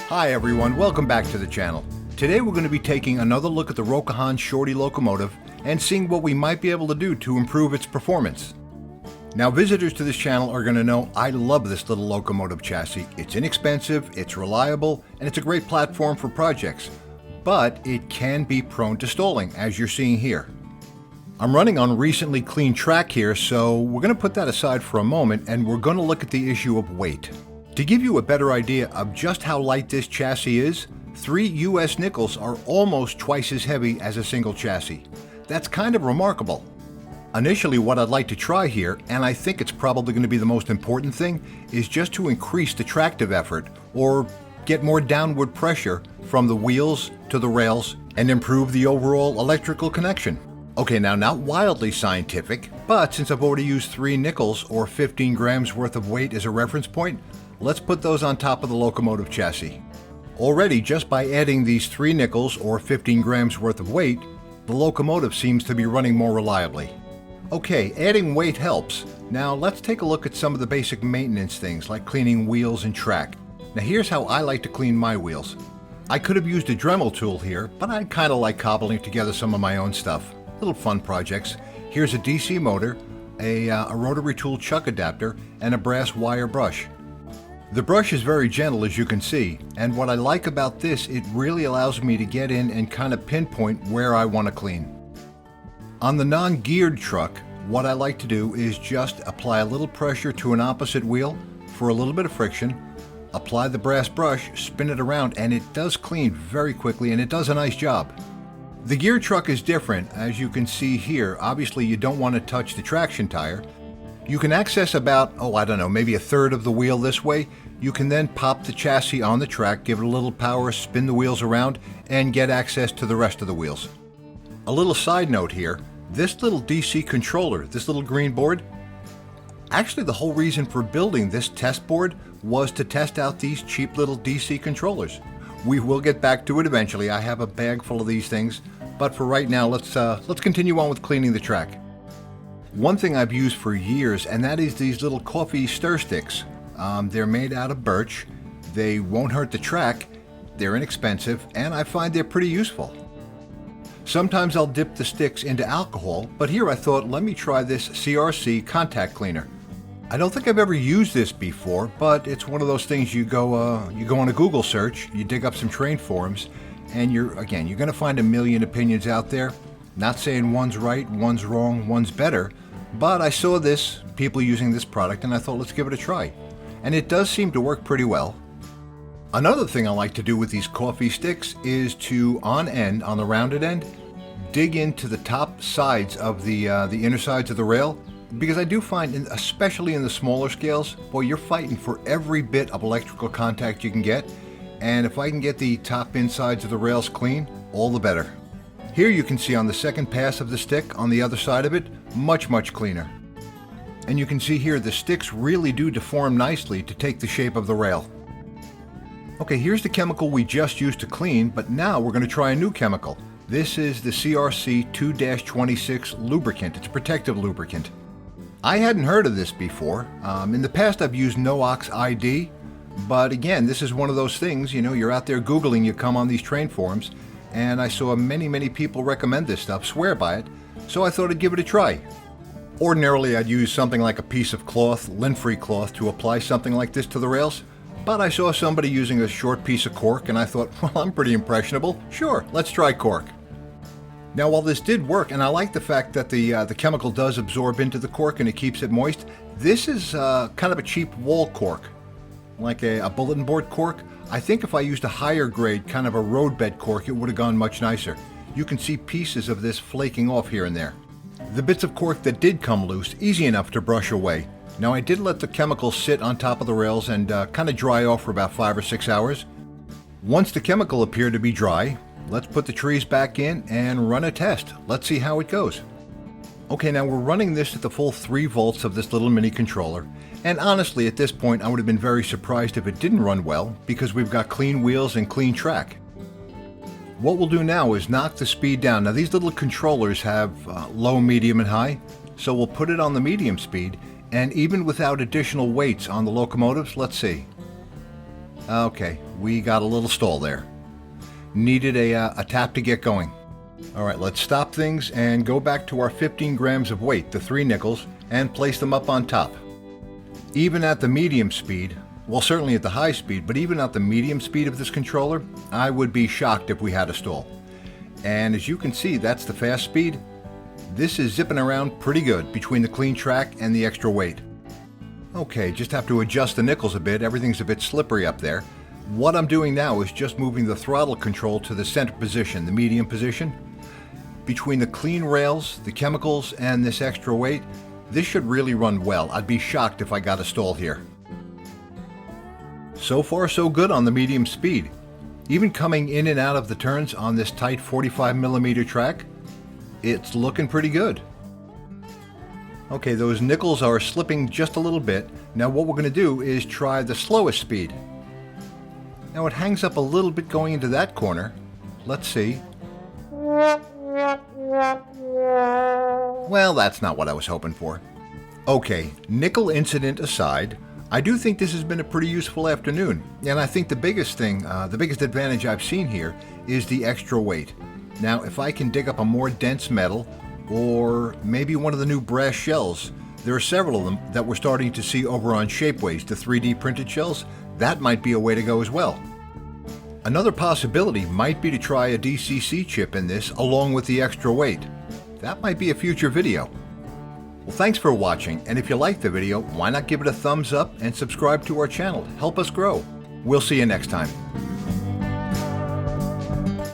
Hi everyone, welcome back to the channel. Today we're going to be taking another look at the Rokuhan Shorty locomotive and seeing what we might be able to do to improve its performance. Now visitors to this channel are going to know I love this little locomotive chassis. It's inexpensive, it's reliable, and it's a great platform for projects. But it can be prone to stalling, as you're seeing here. I'm running on recently cleaned track here, so we're going to put that aside for a moment and we're going to look at the issue of weight. To give you a better idea of just how light this chassis is, 3 US nickels are almost twice as heavy as a single chassis. That's kind of remarkable. Initially, what I'd like to try here, and I think it's probably going to be the most important thing, is just to increase the tractive effort, or get more downward pressure from the wheels to the rails, and improve the overall electrical connection. Okay, now not wildly scientific, but since I've already used 3 nickels or 15 grams worth of weight as a reference point, let's put those on top of the locomotive chassis. Already, just by adding these 3 nickels or 15 grams worth of weight, the locomotive seems to be running more reliably. Okay, adding weight helps. Now let's take a look at some of the basic maintenance things like cleaning wheels and track. Now here's how I like to clean my wheels. I could have used a Dremel tool here, but I kind of like cobbling together some of my own stuff. Little fun projects. Here's a DC motor, a rotary tool chuck adapter, and a brass wire brush. The brush is very gentle, as you can see, and what I like about this, it really allows me to get in and kind of pinpoint where I want to clean. On the non-geared truck, what I like to do is just apply a little pressure to an opposite wheel for a little bit of friction, apply the brass brush, spin it around, and it does clean very quickly and it does a nice job. The geared truck is different, as you can see here. Obviously you don't want to touch the traction tire. You can access about, maybe a third of the wheel this way. You can then pop the chassis on the track, give it a little power, spin the wheels around, and get access to the rest of the wheels. A little side note here, this little DC controller, this little green board, actually the whole reason for building this test board was to test out these cheap little DC controllers. We will get back to it eventually. I have a bag full of these things, but for right now, let's continue on with cleaning the track. One thing I've used for years, and that is these little coffee stir sticks. They're made out of birch. They won't hurt the track. They're inexpensive, and I find they're pretty useful. Sometimes I'll dip the sticks into alcohol, but here I thought, let me try this CRC contact cleaner. I don't think I've ever used this before, but it's one of those things you go on a Google search, you dig up some train forums, and you're going to find a million opinions out there. Not saying one's right, one's wrong, one's better, but I saw this, people using this product, and I thought let's give it a try. And it does seem to work pretty well. Another thing I like to do with these coffee sticks is to, on the rounded end, dig into the top sides of the inner sides of the rail, because I do find, especially in the smaller scales, boy, you're fighting for every bit of electrical contact you can get, and if I can get the top insides of the rails clean, all the better. Here you can see on the second pass of the stick, on the other side of it, much cleaner. And you can see here the sticks really do deform nicely to take the shape of the rail. Okay, here's the chemical we just used to clean, but now we're going to try a new chemical. This is the CRC 2-26 lubricant. It's a protective lubricant. I hadn't heard of this before. In the past I've used Noox ID, but again, this is one of those things, you're out there Googling, you come on these train forums, and I saw many people recommend this stuff, swear by it, so I thought I'd give it a try. Ordinarily I'd use something like a piece of cloth, lint-free cloth, to apply something like this to the rails, but I saw somebody using a short piece of cork and I thought, well, I'm pretty impressionable, sure, let's try cork. Now while this did work, and I like the fact that the chemical does absorb into the cork and it keeps it moist, this is kind of a cheap wall cork, like a bulletin board cork. I think if I used a higher grade, kind of a roadbed cork, it would have gone much nicer. You can see pieces of this flaking off here and there. The bits of cork that did come loose, easy enough to brush away. Now I did let the chemical sit on top of the rails and kind of dry off for about 5 or 6 hours. Once the chemical appeared to be dry, let's put the trees back in and run a test. Let's see how it goes. Okay, now we're running this at the full 3 volts of this little mini controller. And honestly, at this point, I would have been very surprised if it didn't run well, because we've got clean wheels and clean track. What we'll do now is knock the speed down. Now these little controllers have low, medium, and high, so we'll put it on the medium speed, and even without additional weights on the locomotives, let's see. Okay, we got a little stall there. Needed a tap to get going. All right, let's stop things and go back to our 15 grams of weight, the 3 nickels, and place them up on top. Even at the medium speed, well, certainly at the high speed, but even at the medium speed of this controller, I would be shocked if we had a stall. And as you can see, that's the fast speed. This is zipping around pretty good between the clean track and the extra weight. Okay, just have to adjust the nickels a bit. Everything's a bit slippery up there. What I'm doing now is just moving the throttle control to the center position, the medium position. Between the clean rails, the chemicals, and this extra weight, this should really run well. I'd be shocked if I got a stall here. So far so good on the medium speed. Even coming in and out of the turns on this tight 45mm track, it's looking pretty good. Okay, those nickels are slipping just a little bit. Now what we're going to do is try the slowest speed. Now it hangs up a little bit going into that corner. Let's see. Well, that's not what I was hoping for. Okay, nickel incident aside, I do think this has been a pretty useful afternoon. And I think the biggest thing, the biggest advantage I've seen here is the extra weight. Now, if I can dig up a more dense metal, or maybe one of the new brass shells, there are several of them that we're starting to see over on Shapeways, the 3D printed shells. That might be a way to go as well. Another possibility might be to try a DCC chip in this along with the extra weight. That might be a future video. Well, thanks for watching, and if you liked the video, why not give it a thumbs up and subscribe to our channel? Help us grow. We'll see you next time.